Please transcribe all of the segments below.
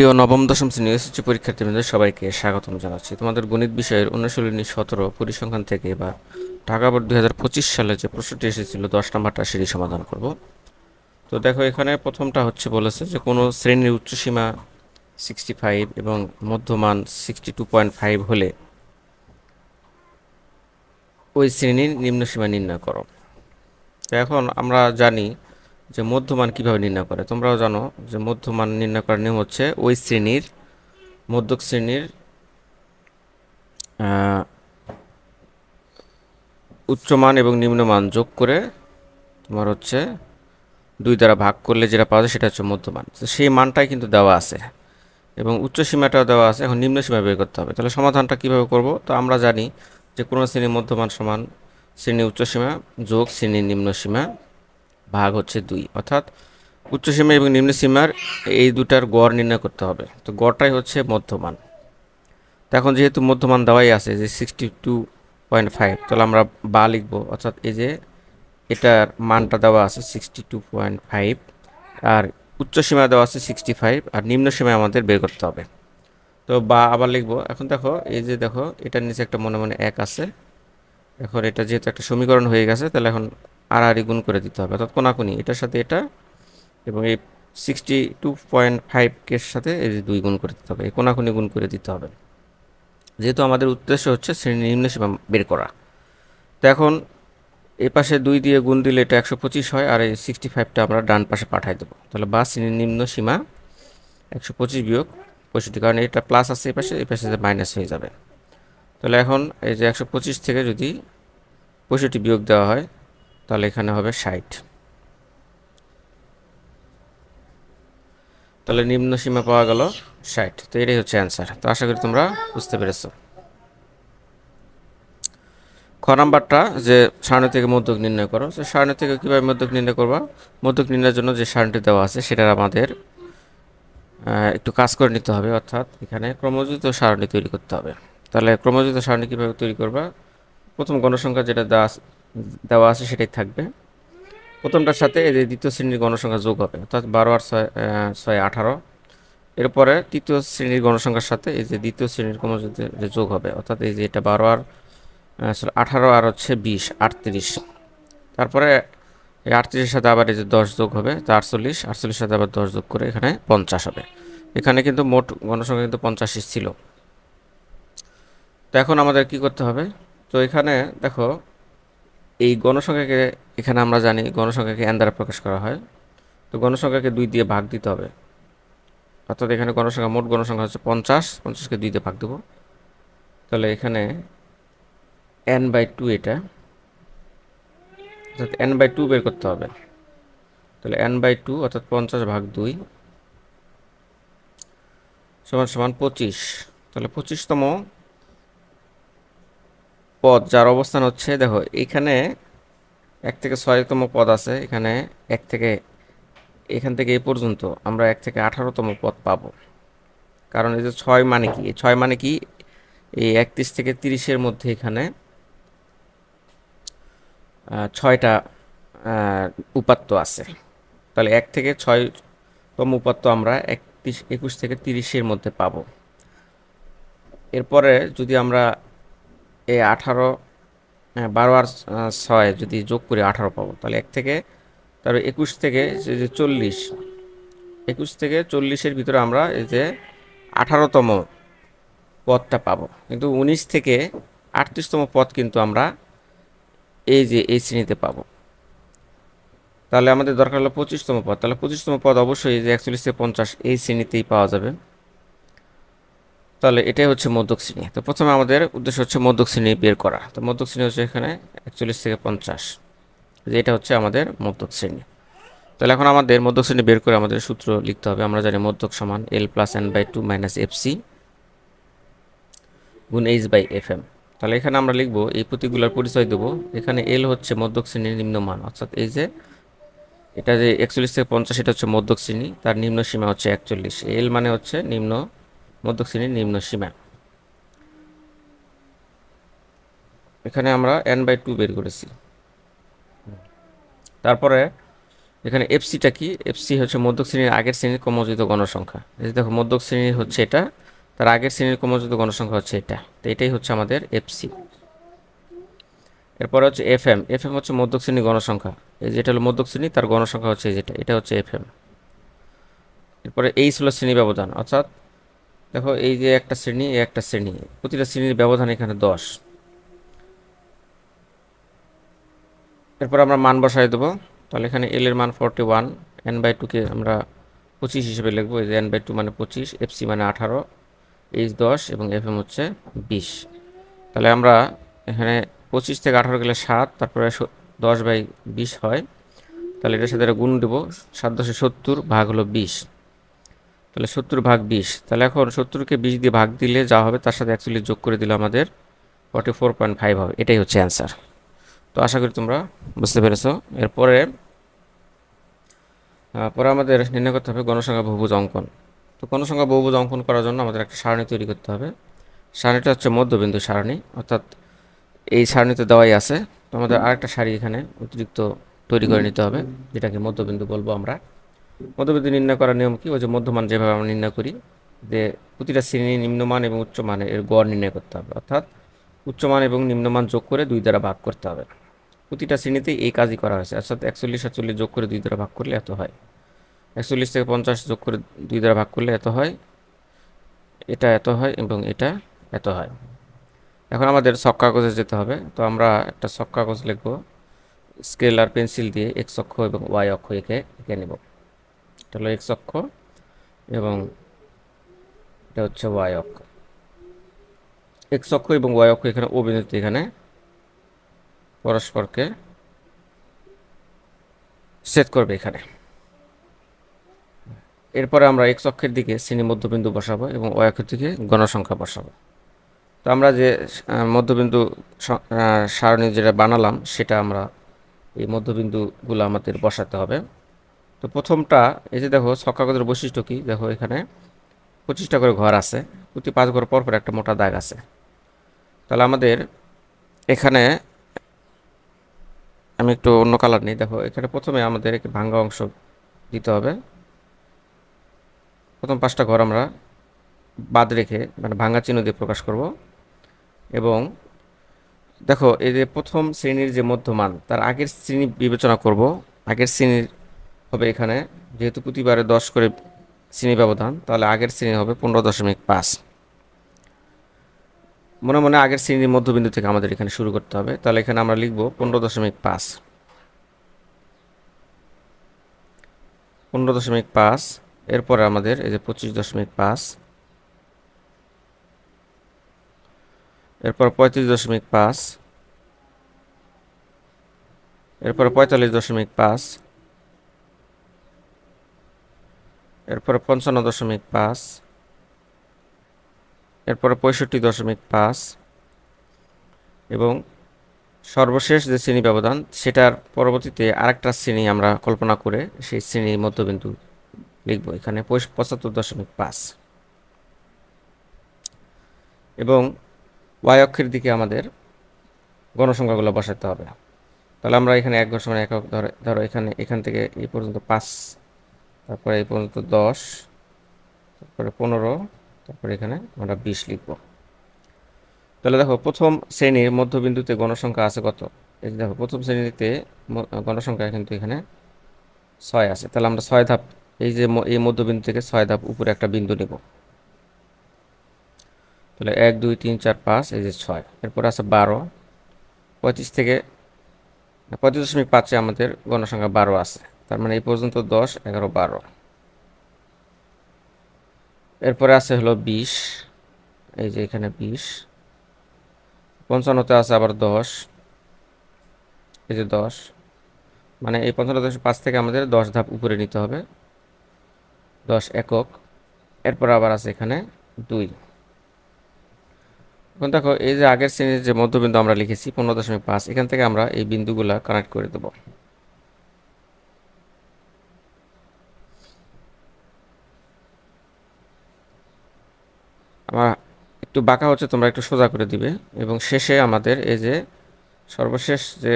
প্রিয় নবম দশম শ্রেণী এসএসসি পরীক্ষার্থীদের সবাইকে স্বাগতম জানাচ্ছি। তোমাদের গণিত বিষয়ের অনুশীলনী 17 পরিসংখ্যান থেকে বা ঢাকা বোর্ড 2025 সালে যে প্রশ্নটি এসেছিল 10 নম্বরটা সেটি সমাধান করব। তো দেখো এখানে প্রথমটা হচ্ছে বলেছে যে কোনো শ্রেণীর উচ্চসীমা 65 এবং মধ্যমান 62.5 হলে ওই শ্রেণীর নিম্নসীমা নির্ণয় করো। তো এখন আমরা জানি যে মধ্যমান কিভাবে নির্ণয় করে, তোমরাও জানো যে মধ্যমান নির্ণয় করার নিয়ম হচ্ছে ওই শ্রেণীর মধ্যক শ্রেণীর উচ্চমান এবং নিম্নমান যোগ করে তোমার হচ্ছে 2 দ্বারা ভাগ করলে যেটা পাওয়া যায় সেটা হচ্ছে মধ্যমান। তো সেই মানটাই কিন্তু দেওয়া আছে এবং উচ্চ সীমাটাও দেওয়া আছে। এখন নিম্ন সীমা বের করতে হবে। তাহলে সমাধানটা কিভাবে করব? তো আমরা জানি যে কোনো শ্রেণীর মধ্যমান সমান শ্রেণীর উচ্চ সীমা যোগ শ্রেণীর নিম্ন সীমা ভাগ হচ্ছে 2, অর্থাৎ উচ্চ সীমা এবং নিম্ন সীমার এই দুটার গড় নির্ণয় করতে হবে। তো গড়টাই হচ্ছে মধ্যমান। তো এখন যেহেতু মধ্যমান দেওয়াই আছে যে 62.5, তাহলে আমরা বা লিখবো, অর্থাৎ এই যে এটার মানটা দেওয়া আছে 62.5 আর উচ্চ সীমা দেওয়া আছে 65 আর নিম্ন সীমা আমাদের বের করতে হবে। তো বা আবার লিখবো। এখন দেখো এই যে দেখো এটার নিচে একটা মনে মনে 1 আছে। এখন এটা যেহেতু একটা সমীকরণ হয়ে গেছে তাহলে এখন আর গুণ করে দিতে হবে, অর্থাৎ কোনাকুনি এটার সাথে এটা এবং এই 62.5 এর সাথে এই যে 2 গুণ করে দিতে হবে, এই কোনাকুনি গুণ করে দিতে হবে, যেহেতু আমাদের উদ্দেশ্য হচ্ছে শ্রেণীর নিম্ন সীমা বের করা। তো এখন এই পাশে 2 দিয়ে গুণ দিলে এটা 125 হয় আর এই 65টা আমরা ডান পাশে পাঠাই দেবো। তাহলে বা শ্রেণীর নিম্ন সীমা 125 বিয়োগ 65, কারণ এটা প্লাস আছে এই পাশে মাইনাস হয়ে যাবে। তাহলে এখন এই যে 125 থেকে যদি 65 বিয়োগ দেওয়া হয় তাহলে এখানে হবে 60। তাহলে নিম্ন সীমা পাওয়া গেল 60। তো এটাই হচ্ছে অ্যান্সার। তো আশা করি তোমরা বুঝতে পেরেছো। খ নাম্বারটা যে সারণী থেকে মধ্যক নির্ণয় করো। সে সারণী থেকে কীভাবে মধ্যক নির্ণয় করবা? মধ্যক নির্ণয়ের জন্য যে সারণীটি দেওয়া আছে সেটার আমাদের একটু কাজ করে নিতে হবে, অর্থাৎ এখানে ক্রমযুক্ত সারণী তৈরি করতে হবে। তাহলে ক্রমযুক্ত সারণী কীভাবে তৈরি করবা? প্রথম গণসংখ্যা যেটা দেওয়া আছে সেটাই থাকবে। প্রথমটার সাথে এই যে দ্বিতীয় শ্রেণীর গণসংখ্যা যোগ হবে, অর্থাৎ 12 আর 6 18। এরপরে তৃতীয় শ্রেণীর গণসংখ্যার সাথে এই যে দ্বিতীয় শ্রেণীর ক্রমযুক্ত যোগ হবে, অর্থাৎ এই যে এটা 12 আর 18 আর হচ্ছে 20 38। তারপরে এই 38-এর সাথে আবার এই যে 10 যোগ হবে, তা 48, 48-এর সাথে আবার 10 যোগ করে এখানে 50 হবে। এখানে কিন্তু মোট গণসংখ্যা কিন্তু 85 ছিল। তো এখন আমাদের কি করতে হবে? তো এখানে দেখো এই গণসংখ্যাকে, এখানে আমরা জানি গণসংখ্যাকে n দ্বারা প্রকাশ করা হয়। তো গণসংখ্যাকে 2 দিয়ে ভাগ দিতে হবে, অর্থাৎ এখানে গণসংখ্যা মোট গণসংখ্যা হচ্ছে 50, 50কে 2 দিয়ে ভাগ দেবো। তাহলে এখানে n/2 এটা, অর্থাৎ n/2 বের করতে হবে। তাহলে n/2 অর্থাৎ 50 ভাগ 2 সমান সমান 25। তাহলে 25তম পদ যার অবস্থান হচ্ছে, দেখো এখানে 1 থেকে 6তম পদ আছে, এখানে এখান থেকে এই পর্যন্ত আমরা 1 থেকে 18তম পদ পাবো। কারণ এই যে 6 মানে কি, এই 6 মানে কি, এই 31 থেকে 30-এর মধ্যে এখানে 6টা উপাত্ত আছে। তাহলে 1 থেকে 6তম উপাত্ত আমরা 21 থেকে 30-এর মধ্যে পাবো। এরপরে যদি আমরা এই 18 12 আর 6 যদি যোগ করি 18 পাবো। তাহলে 1 থেকে, তারপরে 21 থেকে যে 40, 21 থেকে 40-এর ভিতরে আমরা এই যে 18তম পদটা পাবো। কিন্তু 19 থেকে 38তম পদ কিন্তু আমরা এই যে এই শ্রেণীতে পাবো। তাহলে আমাদের দরকার হলো 25তম পদ। তাহলে 25তম পদ অবশ্যই এই যে 41 থেকে 50 এই শ্রেণীতেই পাওয়া যাবে। তাহলে এটাই হচ্ছে মধ্যক শ্রেণী। তো প্রথমে আমাদের উদ্দেশ্য হচ্ছে মধ্যক শ্রেণী বের করা। তো মধ্যক শ্রেণী হচ্ছে এখানে 41 থেকে 50, যে এটা হচ্ছে আমাদের মধ্যক শ্রেণী। তাহলে এখন আমাদের মধ্যক শ্রেণী বের করে আমাদের সূত্র লিখতে হবে। আমরা জানি মধ্যক সমান L + n/2 - FC গুণ H/Fm। তাহলে এখানে আমরা লিখব, এই প্রতীকগুলোর পরিচয় দেবো। এখানে L হচ্ছে মধ্যক শ্রেণীর নিম্নমান, অর্থাৎ এই যে এটা যে 41 থেকে 50 এটা হচ্ছে মধ্যক শ্রেণী, তার নিম্ন সীমা হচ্ছে 41। L মানে হচ্ছে মধ্যক শ্রেণীর নিম্ন সীমা। এখানে আমরা n/2 বের করেছি। তারপরে এখানে এফসিটা কি? এফসি হচ্ছে মধ্যক শ্রেণীর আগের শ্রেণীর ক্রমযোজিত গণসংখ্যা। এই যে দেখো মধ্যক শ্রেণীর হচ্ছে এটা, তার আগের শ্রেণীর ক্রমযোজিত গণসংখ্যা হচ্ছে এটা, তো এটাই হচ্ছে আমাদের এফসি। এরপর হচ্ছে এফএম। এফএম হচ্ছে মধ্যক শ্রেণীর গণসংখ্যা, এই যেটা হলো মধ্যক শ্রেণী, তার গণসংখ্যা হচ্ছে যেটা, এটা হচ্ছে এফএম। এরপরে এইচ হলো শ্রেণী ব্যবধান, অর্থাৎ দেখো এই যে একটা শ্রেণী, এই একটা শ্রেণী, প্রতিটা শ্রেণীর ব্যবধান এখানে 10। এরপর আমরা মান বসাই দেবো, তাহলে এখানে এল এর মান 41, n/2 আমরা 25 হিসেবে লিখবো, এই যে n/2 মানে 25, এফসি মানে 18, এইচ 10 এবং এফএম হচ্ছে 20। তাহলে আমরা এখানে 25 থেকে 18 গেলে 7, তারপরে 10/20 হয়, তাহলে এটার সাথে গুণ দেবো, 7×10=70 ভাগ হলো 20, তাহলে 70/20। তাহলে এখন 70কে 20 দিয়ে ভাগ দিলে যা হবে তার সাথে অ্যাকচুয়ালি যোগ করে দিলে আমাদের 44.5 হবে, এটাই হচ্ছে অ্যান্সার। তো আশা করি তোমরা বুঝতে পেরেছো। এরপরে আমাদের নির্ণয় করতে হবে গণসংখ্যা বহুভুজ অঙ্কন। তো গণসংখ্যা বহুভুজ অঙ্কন করার জন্য আমাদের একটা সারণী তৈরি করতে হবে। সারণীটা হচ্ছে মধ্যবিন্দু সারণী, অর্থাৎ এই সারণীতে দেওয়াই আছে। তো আমাদের আরেকটা সারি এখানে অতিরিক্ত তৈরি করে নিতে হবে, যেটাকে মধ্যবিন্দু বলবো আমরা। মধ্যবিন্দু নির্ণয় করার নিয়ম কি? ওই যে মধ্যমান যেভাবে আমরা নির্ণয় করি, যে প্রতিটা শ্রেণী নিম্নমান এবং উচ্চমানের এর গড় নির্ণয় করতে হবে, অর্থাৎ উচ্চমান এবং নিম্নমান যোগ করে 2 দ্বারা ভাগ করতে হবে। প্রতিটা শ্রেণীতেই এই কাজই করা হয়েছে, অর্থাৎ 41 যোগ করে 2 দ্বারা ভাগ করলে এত হয়, 41 থেকে 50 যোগ করে 2 দ্বারা ভাগ করলে এত হয়, এটা এত হয় এবং এটা এত হয়। এখন আমাদের ছক কাগজে যেতে হবে। তো আমরা একটা ছক কাগজ লিখব, স্কেল আর পেন্সিল দিয়ে এক্স অক্ষ এবং ওয়াই অক্ষ এঁকে নেব। এটা হলো এক্স অক্ষ এবং এটা হচ্ছে ওয়াই অক্ষ। এক্স অক্ষ এবং ওয়াই অক্ষ এখানে ও বিন্দুতে এখানে পরস্পরকে ছেদ করবে এখানে। এরপরে আমরা এক্স অক্ষের দিকে শ্রেণী মধ্যবিন্দু বসাবো এবং ওয়াই অক্ষের দিকে গণসংখ্যা বসাবো। তো আমরা যে মধ্যবিন্দু সারণী যেটা বানালাম, সেটা আমরা এই মধ্যবিন্দুগুলো আমাদের বসাতে হবে। তো প্রথমটা, এই যে দেখো ছক কাগজের বৈশিষ্ট্য কি, দেখো এখানে 25টা করে ঘর আছে, প্রতি 5 ঘর পর পর একটা মোটা দাগ আছে। তাহলে আমাদের এখানে আমি একটু অন্য কালার নিই, দেখো এখানে প্রথমে আমাদের একটি ভাঙ্গা অংশ দিতে হবে। প্রথম 5টা ঘর আমরা বাদ রেখে মানে ভাঙ্গা চিহ্ন দিয়ে প্রকাশ করব। এবং দেখো এই যে প্রথম শ্রেণীর যে মধ্যমান, তার আগের শ্রেণী বিবেচনা করব। আগের শ্রেণীর হবে এখানে, যেহেতু প্রতিবারে 10 করে শ্রেণী ব্যবধান, তাহলে আগের শ্রেণী হবে 15.5। মনে মনে আগের শ্রেণীর মধ্যবিন্দু থেকে আমাদের এখানে শুরু করতে হবে। তাহলে এখানে আমরা লিখব 15.5, 15.5। এরপরে আমাদের এই যে 25.5, এরপর 35.5, এরপরে 45.5, এরপরে 55.5, এরপরে 65.5 এবং সর্বশেষ যে শ্রেণী ব্যবধান, সেটার পরবর্তীতে আরেকটা শ্রেণী আমরা কল্পনা করে সেই শ্রেণীর মধ্যবিন্দু লিখব এখানে 75.5। এবং ওয়াই অক্ষের দিকে আমাদের গণসংখ্যাগুলো বসাতে হবে। তাহলে আমরা এখানে 1 ঘর সমান 1 ধরো এখান থেকে এই পর্যন্ত 5, তারপরে এই পর্যন্ত 10, তারপরে 15, তারপরে এখানে আমরা 20 লিখব। তাহলে দেখো প্রথম শ্রেণীর মধ্যবিন্দুতে গণসংখ্যা আছে কত? এই দেখো প্রথম শ্রেণীতে গণসংখ্যা কিন্তু এখানে 6 আছে। তাহলে আমরা 6 ধাপ, এই যে এই মধ্যবিন্দু থেকে 6 ধাপ উপরে একটা বিন্দু নেব। তাহলে 1 2 3 4 5, এই যে 6। এরপর আছে 12, 35 থেকে 35.5-এ আমাদের গণসংখ্যা 12 আছে, তার মানে এই পর্যন্ত 10 11 12। এরপরে আছে হলো 20, এই যে এখানে 20। 55-তে আছে আবার 10, এই যে 10, মানে এই 55.5 থেকে আমাদের 10 ধাপ উপরে নিতে হবে, 10 একক। এরপর আবার আছে এখানে 2। এখন দেখো এই যে আগের শ্রেণীর যে মধ্যবিন্দু আমরা লিখেছি 15.5, এখান থেকে আমরা এই বিন্দুগুলা কানেক্ট করে দেব। আমার একটু বাঁকা হচ্ছে, তোমরা একটু সোজা করে দিবে। এবং শেষে আমাদের এই যে সর্বশেষ যে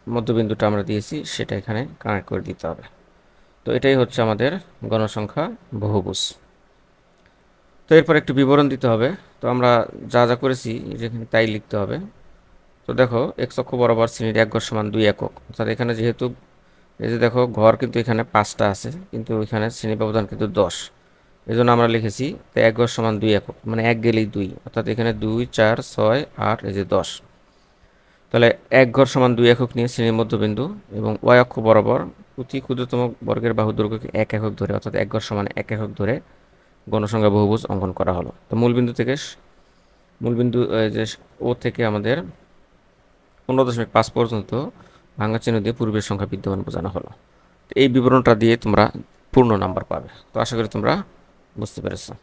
মধ্যবিন্দুটা আমরা দিয়েছি সেটা এখানে কানেক্ট করে দিতে হবে। তো এটাই হচ্ছে আমাদের গণসংখ্যা বহুভুজ। তো এরপর একটু বিবরণ দিতে হবে। তো আমরা যা যা করেছি যেখানে তাই লিখতে হবে। তো দেখো এক্স অক্ষ বরাবর শ্রেণীর এক ঘর সমান 2 একক, অর্থাৎ এখানে যেহেতু এই যে দেখো ঘর কিন্তু এখানে 5টা আছে, কিন্তু এখানে শ্রেণী ব্যবধান কিন্তু 10, এই জন্য আমরা লিখেছি তো এক ঘর সমান 2 একক, মানে এক গেলেই 2, অর্থাৎ এখানে 2 4 6 8 এই যে 10। তাহলে এক ঘর সমান 2 একক নিয়ে শ্রেণীর মধ্যবিন্দু এবং ওয়াই অক্ষ বরাবর প্রতি ক্ষুদ্রতম বর্গের বাহু দৈর্ঘ্যকে 1 একক ধরে, অর্থাৎ এক ঘর সমান 1 একক ধরে গণসংখ্যা বহুভুজ অঙ্কন করা হলো। তো মূলবিন্দু যে ও থেকে আমাদের 15.5 পর্যন্ত ভাঙা চিহ্ন দিয়ে পূর্বের সংখ্যা বিদ্যমান বোঝানো হলো। এই বিবরণটা দিয়ে তোমরা পূর্ণ নাম্বার পাবে। তো আশা করি তোমরা বুঝতে পেরেছো।